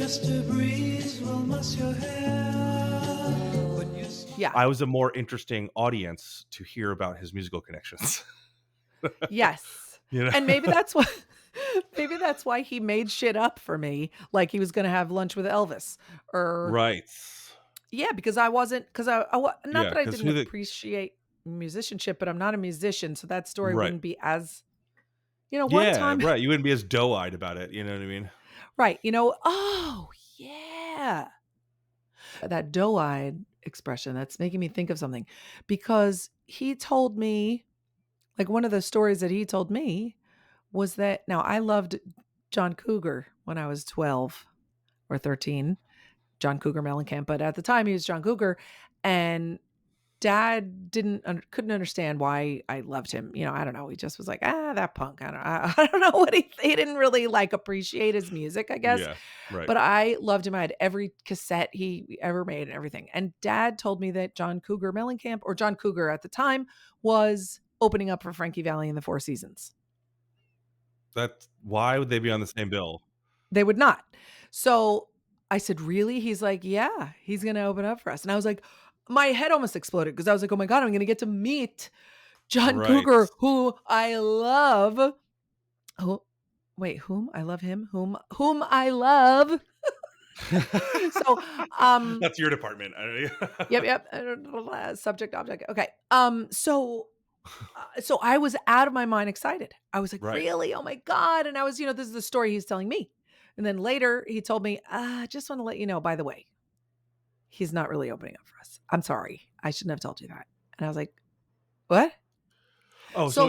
just a breeze will muss your hair. But you Yeah. I was a more interesting audience to hear about his musical connections. Yes. You know? And maybe that's why he made shit up for me, like he was going to have lunch with Elvis, or Right. yeah, because I wasn't, because not Yeah, that I 'cause didn't appreciate musicianship, but I'm not a musician, so that story Right. wouldn't be as, one Yeah, time, right, you wouldn't be as doe-eyed about it, you know what I mean? right? Oh yeah, that doe-eyed expression, that's making me think of something, because he told me, like, one of the stories that he told me was that, now I loved John Cougar when I was 12 or 13, John Cougar Mellencamp, but at the time he was John Cougar, and Dad couldn't understand why I loved him. I don't know. He just was like, that punk. I don't know what he didn't really like appreciate his music, I guess. Yeah, right. But I loved him. I had every cassette he ever made and everything. And Dad told me that John Cougar Mellencamp, or John Cougar at the time, was opening up for Frankie Valli in the Four Seasons. Why would they be on the same bill? They would not. So I said, really? He's like, yeah, he's going to open up for us. And I was like, my head almost exploded, because I was like, oh my God, I'm going to get to meet John Right. Cougar, who I love. Oh, wait, whom? I love him. Whom I love. So, That's your department. yep. Subject, object. Okay. So I was out of my mind excited. I was like, Right. really? Oh my God. And I was, this is the story he's telling me. And then later he told me, just want to let you know, by the way, he's not really opening up for us. I'm sorry. I shouldn't have told you that. And I was like, what? Oh, So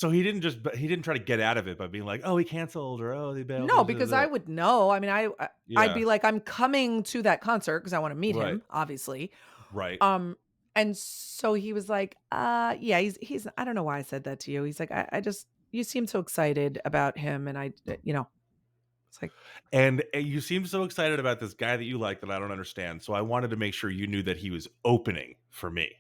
he didn't try to get out of it by being like, oh, he canceled, or oh, they bailed. no, because I would know. I mean, I'd Yeah. be like, I'm coming to that concert because I want to meet Right. him, obviously. Right. And so he was like, yeah, he's, I don't know why I said that to you. He's like, I just, you seem so excited about him. And it's like, And you seem so excited about this guy that you like that I don't understand. So I wanted to make sure you knew that he was opening for me.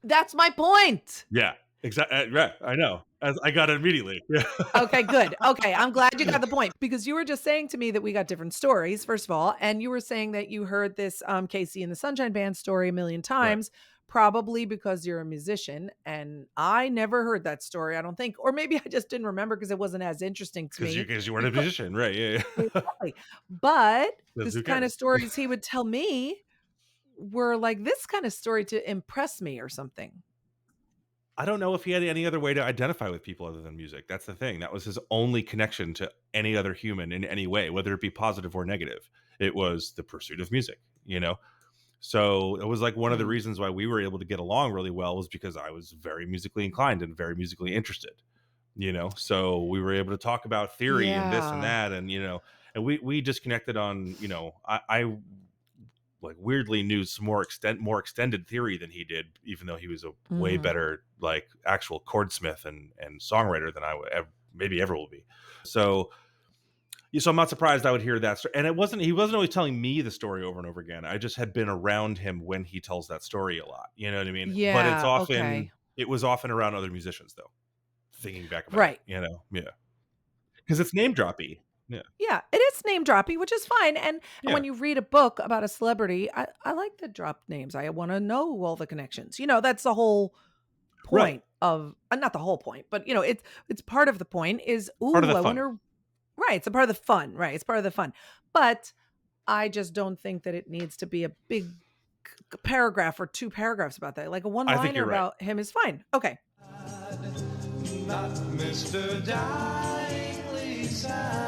that's my point. Yeah, exactly. Yeah, I know. As I got it immediately. Yeah. Okay, good. Okay, I'm glad you got the point, because you were just saying to me that we got different stories, first of all, and you were saying that you heard this Casey and the Sunshine Band story a million times, probably because you're a musician, and I never heard that story, I don't think, or maybe I just didn't remember because it wasn't as interesting to me. Because you weren't a musician, right? Yeah. Exactly. But Who this kind cares? of stories he would tell me were like this kind of story to impress me or something. I don't know if he had any other way to identify with people other than music. That's the thing. That was his only connection to any other human in any way, whether it be positive or negative. It was the pursuit of music, So it was like one of the reasons why we were able to get along really well was because I was very musically inclined and very musically interested, So we were able to talk about theory and this and that, and and we disconnected on, I like weirdly knew some more extended theory than he did, even though he was a way better like actual chordsmith and songwriter than I would maybe ever will be. So I'm not surprised I would hear that story. And he wasn't always telling me the story over and over again. I just had been around him when he tells that story a lot. You know what I mean? Yeah. But it's often okay. it was often around other musicians though. Thinking back about Right. it, yeah. Because it's name droppy. Yeah. Yeah, it is name droppy, which is fine. And when you read a book about a celebrity, I like the drop names. I want to know all the connections. That's the whole point of, not the whole point, but it's part of the point is, Part of the I fun. wonder, right. It's a part of the fun, right? It's part of the fun. But I just don't think that it needs to be a big paragraph or 2 paragraphs about that. Like a one-liner about him is fine. Okay. not Mr. Dyingly sad.